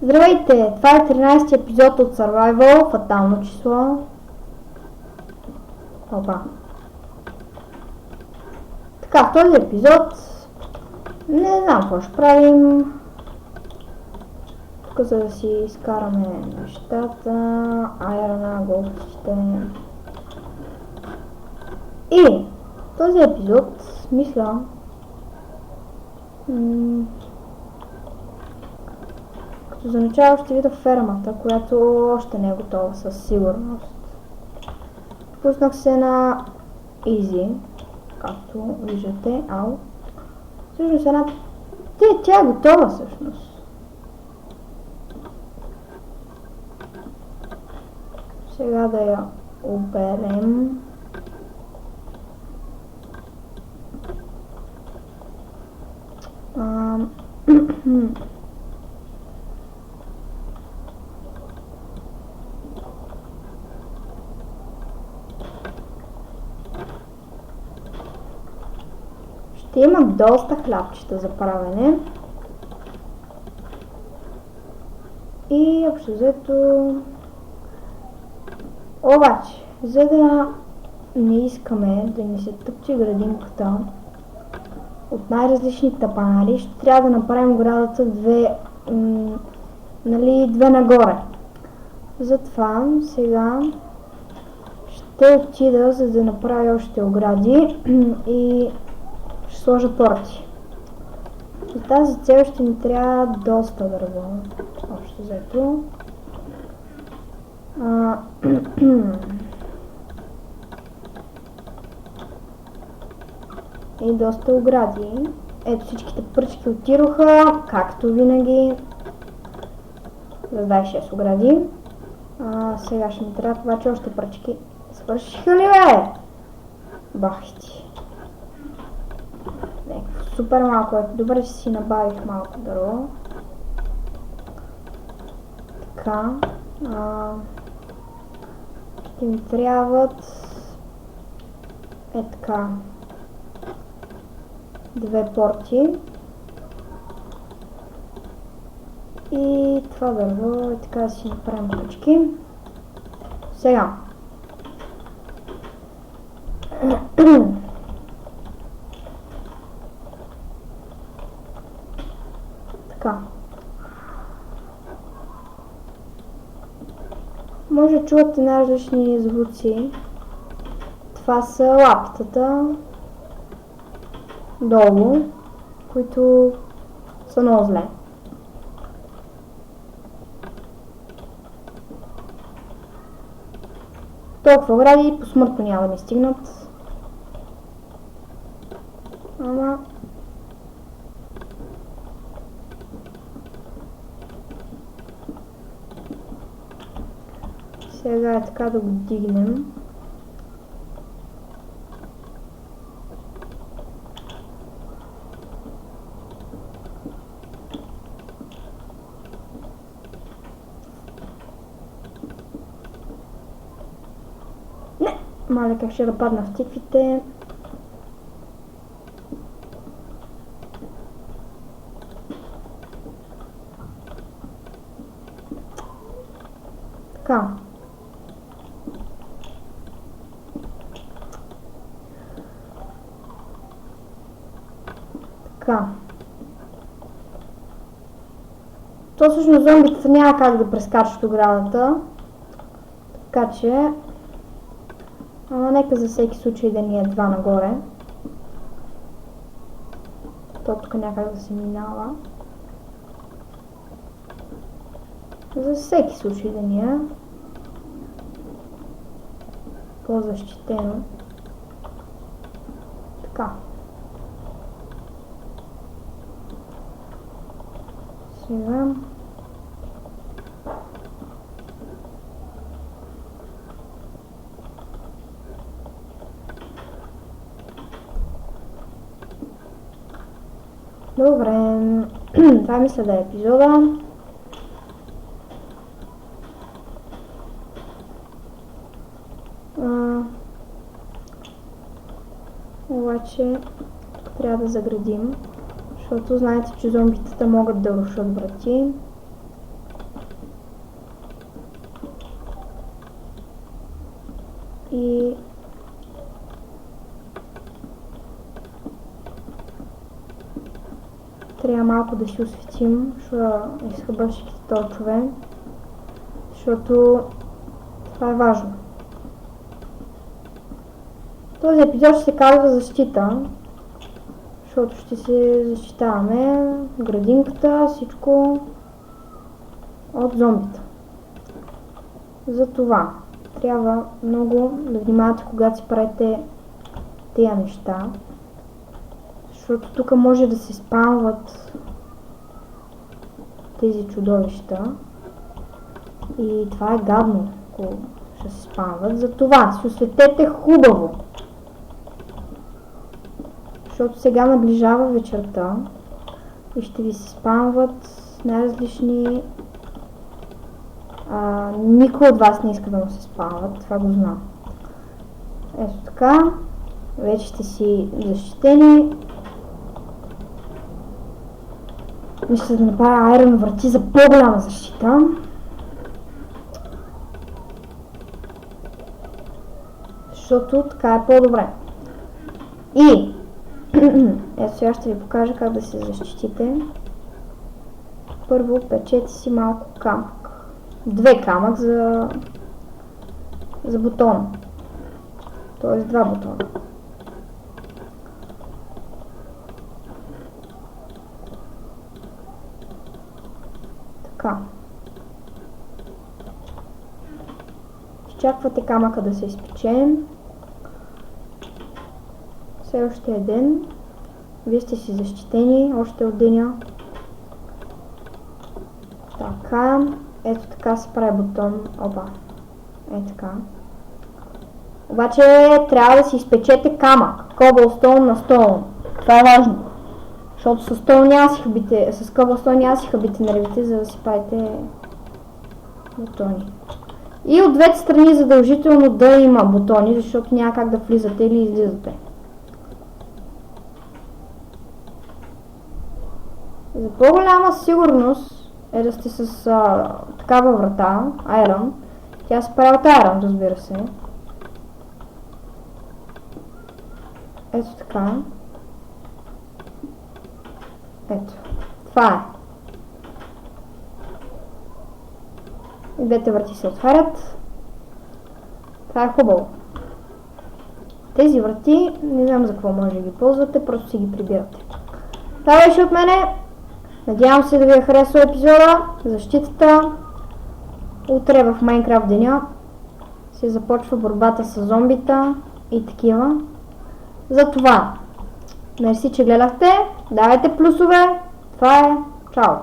Здравейте! Това е 13-ти епизод от Survival, фатално число. Опа. Така, в този епизод не знам какво ще правим. Тук за да си изкараме нещата, айрона, голфите. И в този епизод мисля за начало ще видя фермата, която още не е готова със сигурност. Пуснах се на Easy, както виждате. Всъщност тя е готова всъщност. Сега да я оберем. Ще има доста хлябчета за правене. И общо взето... Обаче, за да не искаме да ни се тъпче градинката от най-различни тапанари, ще трябва да направим оградата две нагоре. Затова сега ще отида, за да направя още огради и ще сложа порти. За тази цел ще ни трябва доста дърво. Общо взето. И доста огради. Ето всичките пръчки отидоха, както винаги. За 26 огради. Сега ще ми трябва обаче още пръчки. Свършиха ли, бе? Бахти. Супер малко е. Добре, че си набавих малко дърво. Така. Ще ми трябват така две порти. И това дърво е така да си направим пръчки. Сега. Така. Може да чувате най-различни звуци. Това са лапитата долу, които са много зле. Толкова огради посмъртно няма да ми стигнат. Ама... Сега е така да го дигнем. Не! Маля как ще нападна в тиквите. Така. Така. То всъщност зомбитата няма как да прескачат оградата. Така че... нека за всеки случай да ни е два нагоре. То тук някак да се минава. За всеки случай да ни е по-защитено. Така. Сега. Добре. Това мисля да е епизода. Обаче трябва да заградим, защото знаете, че зомбитата могат да рушат врати. и трябва малко да си осветим, защото изхъбъщите точове, защото това е важно. Този епизод ще се казва защита, защото ще се защитаваме градинката, всичко от зомбита. Затова трябва много да внимавате, когато си правите тези неща, защото тук може да се спамват тези чудовища и това е гадно, ако ще се спамват. Затова си осветете хубаво, защото сега наближава вечерта и ще ви се спамват най-различни. Никой от вас не иска да му се спамват, това го знам. Ето така, вече сте си защитени. Мисля да направя айрон врати за по-голяма защита. Защото така е по-добре. И ето сега ще ви покажа как да се защитите. Първо печете си малко камък. 2 камък за бутон. Т.е. 2 бутона. Така. Изчаквате камъка да се изпече. Все още е ден. Вие сте си защитени още от деня. Така. Ето така се прави бутон. Опа. Ето така. Обаче трябва да си изпечете камък. Cobblestone на stone. Това е важно. Защото с cobblestone няма си хабите нервите, за да си правите бутони. И от двете страни задължително да има бутони, защото няма как да влизате или излизате. За по-голяма сигурност е да сте с такава врата, Iron. Тя се прави от Iron, разбира се. Ето така. Ето. Това е. И двете врати се отварят. Това е хубаво. Тези врати, не знам за какво може да ги ползвате, просто си ги прибирате. Това беше от мене. Надявам се да ви е харесал епизода. Защитата. Утре в Майнкрафт деня се започва борбата с зомбита и такива. Затова, мерси, че гледахте. Давайте плюсове. Това е. Чао!